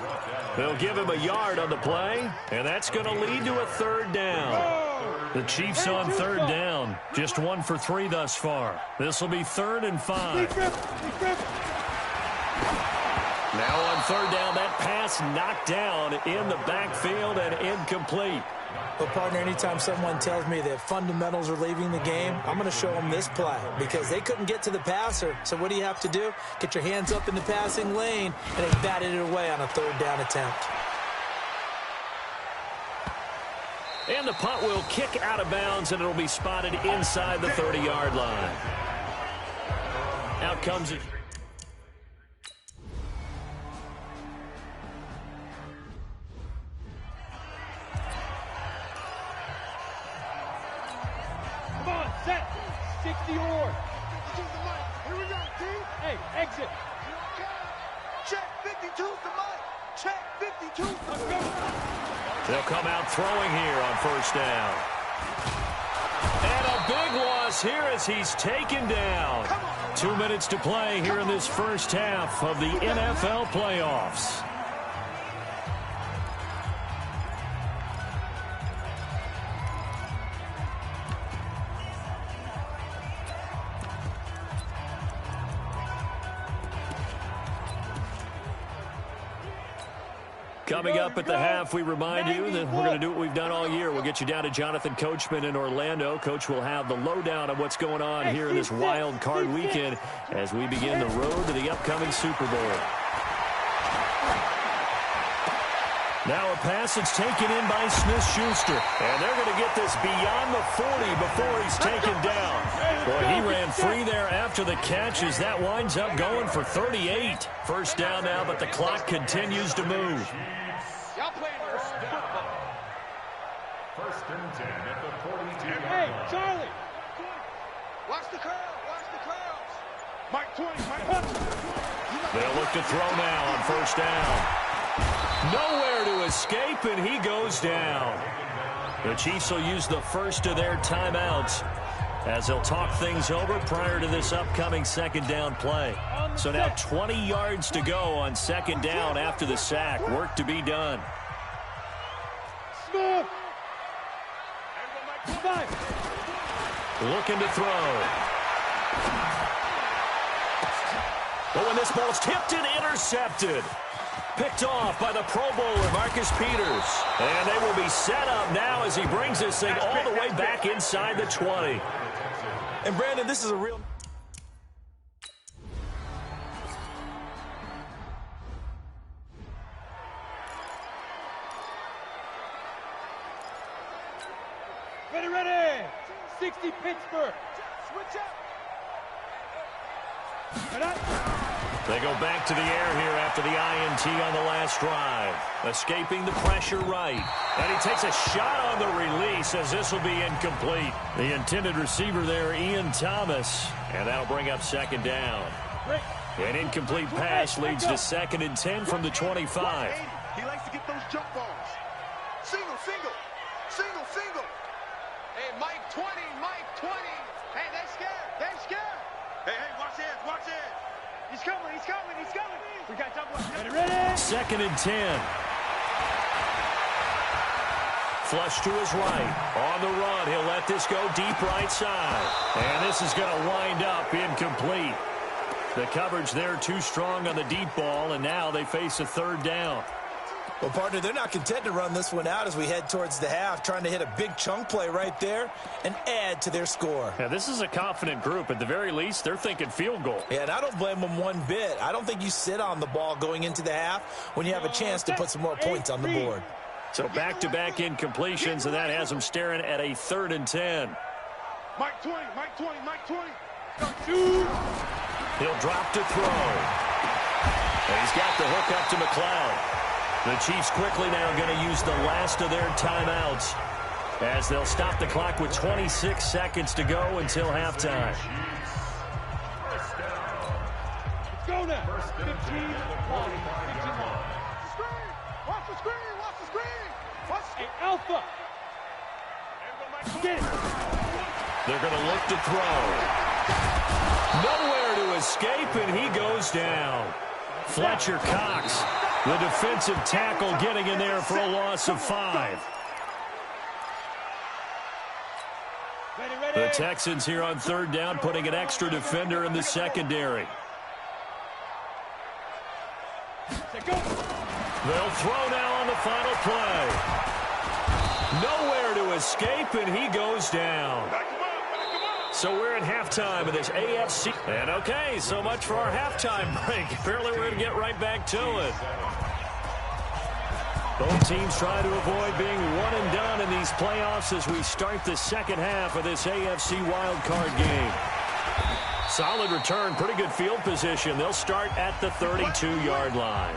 They'll give him a yard on the play, and that's going to lead to a 3rd down. The Chiefs on 3rd down. Just 1 for 3 thus far. This will be 3rd and 5. Now on 3rd down, that pass knocked down in the backfield and incomplete. But, partner, anytime someone tells me that fundamentals are leaving the game, I'm going to show them this play because they couldn't get to the passer. So what do you have to do? Get your hands up in the passing lane, and they batted it away on a 3rd down attempt. And the punt will kick out of bounds, and it'll be spotted inside the 30-yard line. Out comes it. Come on, set. 60 or. Here we go, D. Hey, exit. Check 52's the mic. Check 52's the mic. They'll come out throwing here on 1st down. And a big loss here as he's taken down. 2 minutes to play here in this first half of the NFL playoffs. Coming up at the half, we remind you that we're going to do what we've done all year. We'll get you down to Jonathan Coachman in Orlando. Coach will have the lowdown on what's going on here in this wild card weekend as we begin the road to the upcoming Super Bowl. Now a pass that's taken in by Smith-Schuster. And they're going to get this beyond the 40 before he's taken down. Boy, he ran free there after the catch as that winds up going for 38. 1st down now, but the clock continues to move. Y'all playing football. 1st and 10 at the 42. Hey, Charlie. Watch the curls. Watch the curls. Mike 20. Mike 20. They'll look to throw now on 1st down. Nowhere to escape, and he goes down. The Chiefs will use the first of their timeouts as they'll talk things over prior to this upcoming 2nd down play. So now 20 yards to go on 2nd down after the sack. Work to be done. Smith. Looking to throw. But when this ball's tipped and intercepted. Picked off by the Pro Bowler, Marcus Peters. And they will be set up now as he brings this thing all the way back inside the 20. And, Brandon, this is a real... Ready. 60 Pittsburgh. Switch up. They go back to the air here after the INT on the last drive. Escaping the pressure right. And he takes a shot on the release as this will be incomplete. The intended receiver there, Ian Thomas. And that'll bring up 2nd down. An incomplete pass leads to 2nd and 10 from the 25. He likes to get those jump balls. Single. Hey, Mike 20. Hey, they scared. Hey, watch this. He's coming, he's coming, he's coming. We got double. Ready? Second and 10. Flush to his right. On the run, he'll let this go deep right side. And this is going to wind up incomplete. The coverage there too strong on the deep ball, and now they face a third down. Well, partner, they're not content to run this one out as we head towards the half, trying to hit a big chunk play right there and add to their score. Yeah, this is a confident group. At the very least, they're thinking field goal. Yeah, and I don't blame them one bit. I don't think you sit on the ball going into the half when you have a chance to put some more points on the board. So back-to-back incompletions, and that has them staring at a third and 10. Mike 20, Mike 20, Mike 20. He'll drop to throw. And he's got the hook up to McLeod. The Chiefs quickly now going to use the last of their timeouts as they'll stop the clock with 26 seconds to go until halftime. Let's go now. 15 long. 15 long. Screen! Watch the screen! Watch the screen! Watch Hey, Alpha. Get it. They're going to look to throw. Nowhere to escape, and he goes down. Fletcher Cox, the defensive tackle, getting in there for a loss of 5. The Texans here on third down, putting an extra defender in the secondary. They'll throw now on the final play. Nowhere to escape, and he goes down. So we're at halftime of this AFC. And okay, so much for our halftime break. Apparently we're going to get right back to it. Both teams try to avoid being one and done in these playoffs as we start the second half of this AFC wildcard game. Solid return, pretty good field position. They'll start at the 32-yard line.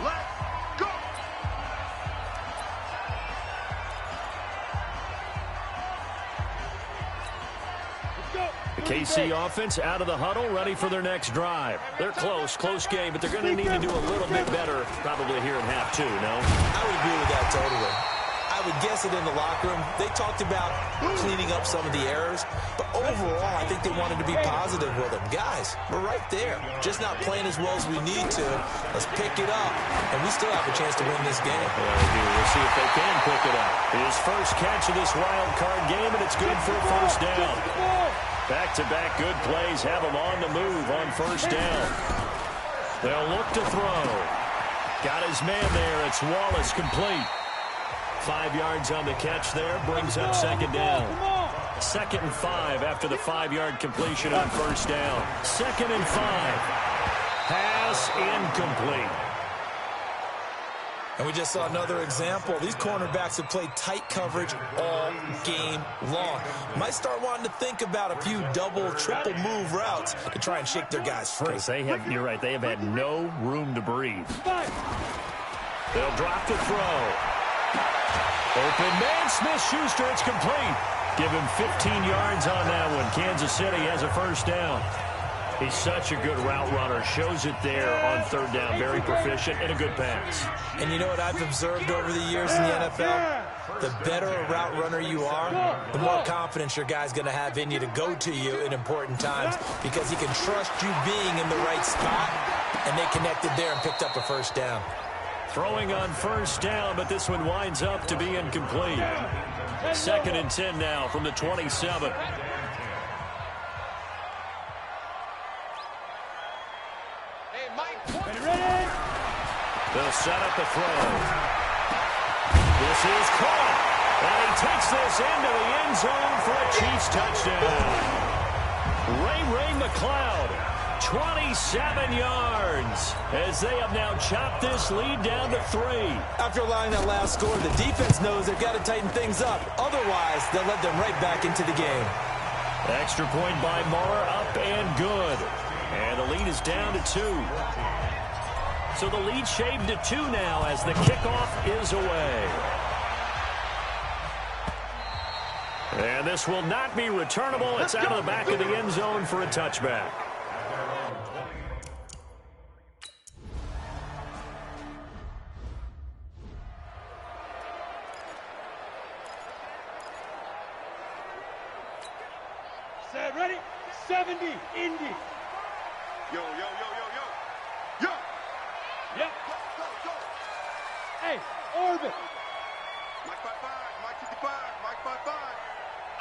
The KC offense out of the huddle, ready for their next drive. They're close game, but they're going to need to do a little bit better probably here in half two, no? I would agree with that totally. I would guess it in the locker room. They talked about cleaning up some of the errors, but overall, I think they wanted to be positive with them. Guys, we're right there. Just not playing as well as we need to. Let's pick it up, and we still have a chance to win this game. Yeah, they do. We'll see if they can pick it up. His first catch of this wild card game, and it's good for a first down. Back-to-back good plays have him on the move on first down. They'll look to throw. Got his man there. It's Wallace, complete. 5 yards on the catch there, brings up second down. 2nd and 5 after the 5-yard completion on first down. 2nd and 5. Pass incomplete. And we just saw another example. These cornerbacks have played tight coverage all game long. Might start wanting to think about a few double, triple move routes to try and shake their guys free. You're right, they have had no room to breathe. They'll drop to throw. Open man, Smith-Schuster, it's complete. Give him 15 yards on that one. Kansas City has a first down. He's such a good route runner. Shows it there on third down. Very proficient and a good pass. And you know what I've observed over the years in the NFL? The better a route runner you are, the more confidence your guy's going to have in you to go to you in important times because he can trust you being in the right spot, and they connected there and picked up a first down. Throwing on first down, but this one winds up to be incomplete. 2nd and 10 now from the 27. They'll set up a throw. This is caught. And he takes this into the end zone for a Chiefs touchdown. Ray McLeod, 27 yards, as they have now chopped this lead down to 3. After allowing that last score, the defense knows they've got to tighten things up. Otherwise, they'll let them right back into the game. Extra point by Moore, up and good. And the lead is down to 2. So the lead shaved to 2 now as the kickoff is away. And this will not be returnable. It's out of the back of the end zone for a touchback. Set, ready? 70, Indy. Yo. Hey, Orbit. Mike 55, Mike 55, Mike 55.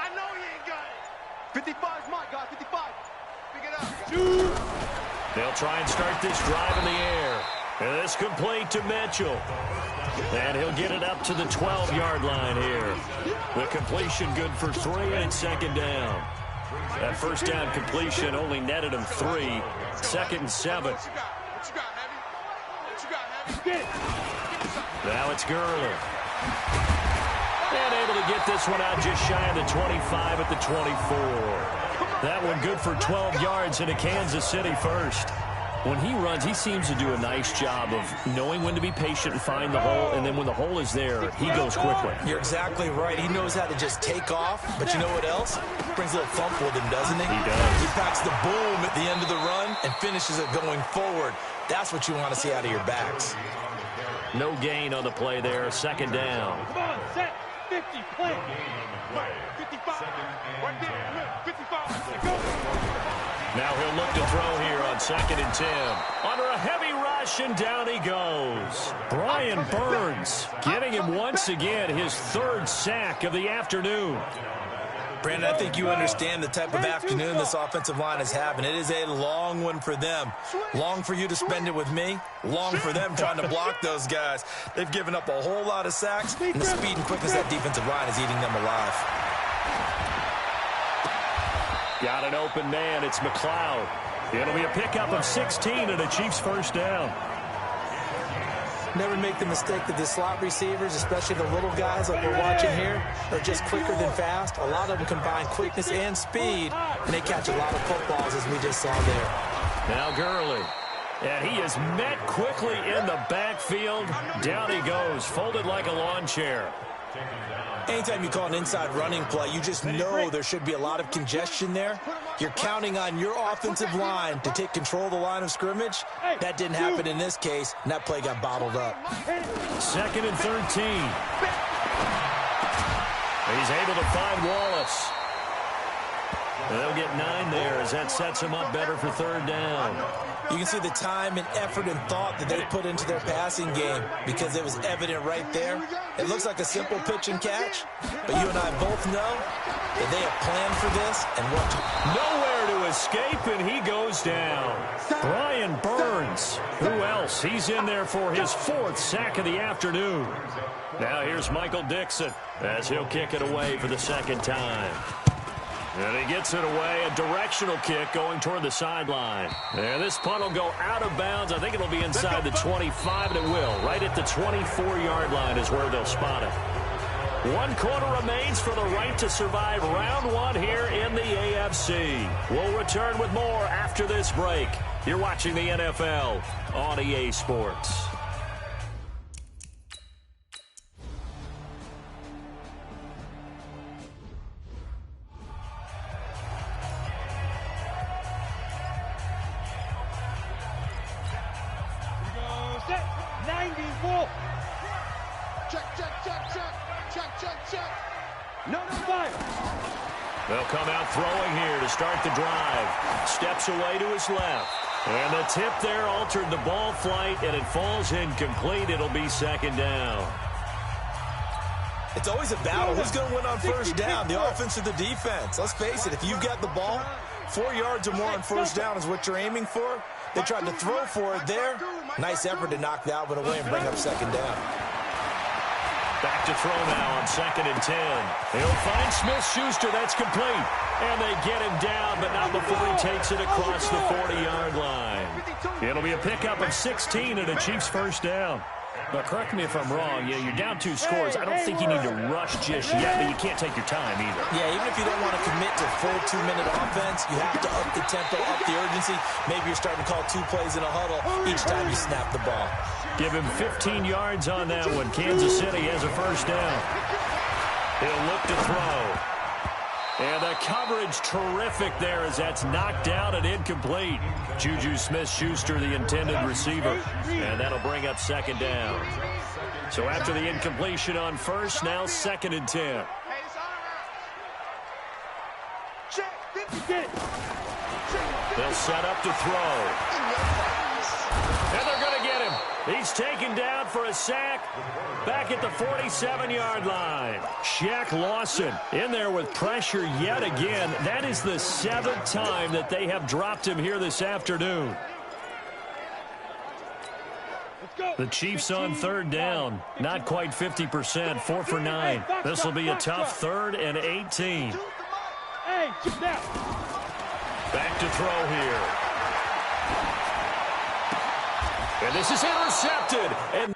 I know he ain't got it. 55 is Mike, guys, 55. Pick it up. They'll try and start this drive in the air. And this complete to Mitchell. And he'll get it up to the 12-yard line here. The completion good for 3, and it's second down. That first down completion only netted him 3. Second and 7. What you got, Heavy? What you got, Heavy? Now it's Gurley. And able to get this one out just shy of the 25 at the 24. That one good for 12 yards into Kansas City first. When he runs, he seems to do a nice job of knowing when to be patient and find the hole, and then when the hole is there, he goes quickly. You're exactly right. He knows how to just take off, but you know what else? Brings a little thump with him, doesn't he? He does. He packs the boom at the end of the run and finishes it going forward. That's what you want to see out of your backs. No gain on the play there. Second down. Come on, set. 50, play. 55. Right there. 55. Go. Now he'll look to throw here on 2nd and 10. Under a heavy rush, and down he goes. Brian Burns getting him once again his 3rd sack of the afternoon. Brandon, I think you understand the type of afternoon this offensive line is having. It is a long one for them. Long for you to spend it with me. Long for them trying to block those guys. They've given up a whole lot of sacks, and the speed and quickness of that defensive line is eating them alive. Got an open man. It's McLeod. It'll be a pickup of 16 and a Chiefs first down. Never make the mistake that the slot receivers, especially the little guys like we're watching here, are just quicker than fast. A lot of them combine quickness and speed, and they catch a lot of footballs, as we just saw there. Now Gurley. And he is met quickly in the backfield. Down he goes, folded like a lawn chair. Anytime you call an inside running play, you just know there should be a lot of congestion there. You're counting on your offensive line to take control of the line of scrimmage. That didn't happen in this case, and that play got bottled up. 2nd and 13. He's able to find Wallace. And they'll get 9 there as that sets him up better for 3rd down. You can see the time and effort and thought that they put into their passing game because it was evident right there. It looks like a simple pitch and catch, but you and I both know that they have planned for this and what to... Nowhere to escape, and he goes down. Brian Burns. Who else? He's in there for his 4th sack of the afternoon. Now here's Michael Dixon as he'll kick it away for the 2nd time. And he gets it away, a directional kick going toward the sideline. And this punt will go out of bounds. I think it'll be inside the 25, and it will. Right at the 24-yard line is where they'll spot it. 1 quarter remains for the right to survive round 1 here in the AFC. We'll return with more after this break. You're watching the NFL on EA Sports. They'll come out throwing here to start the drive. Steps away to his left. And the tip there altered the ball flight, and it falls incomplete. It'll be 2nd down. It's always a battle. Who's going to win on 1st down, the offense or the defense? Let's face it, if you've got the ball, 4 yards or more on 1st down is what you're aiming for. They tried to throw for it there. Nice effort to knock that one away and bring up 2nd down. Back to throw now on 2nd and 10. He'll find Smith-Schuster. That's complete. And they get him down, but not before he takes it across the 40-yard line. It'll be a pickup of 16 and a Chiefs first down. But correct me if I'm wrong. Yeah, you're down 2 scores. I don't think you need to rush just yet, but you can't take your time either. Yeah, even if you don't want to commit to full 2-minute offense, you have to up the tempo, up the urgency. Maybe you're starting to call 2 plays in a huddle each time you snap the ball. Give him 15 yards on that one. Kansas City has a first down. He'll look to throw. And the coverage terrific there as that's knocked down and incomplete. Juju Smith-Schuster, the intended receiver. And that'll bring up 2nd down. So after the incompletion on 1st, now 2nd and 10. They'll set up to throw. And they're going to get him. He's taken down for a sack back at the 47-yard line. Shaq Lawson in there with pressure yet again. That is the 7th time that they have dropped him here this afternoon. The Chiefs on 3rd down. Not quite 50%, 4 for 9. This will be a tough 3rd and 18. Back to throw here. And this is intercepted. And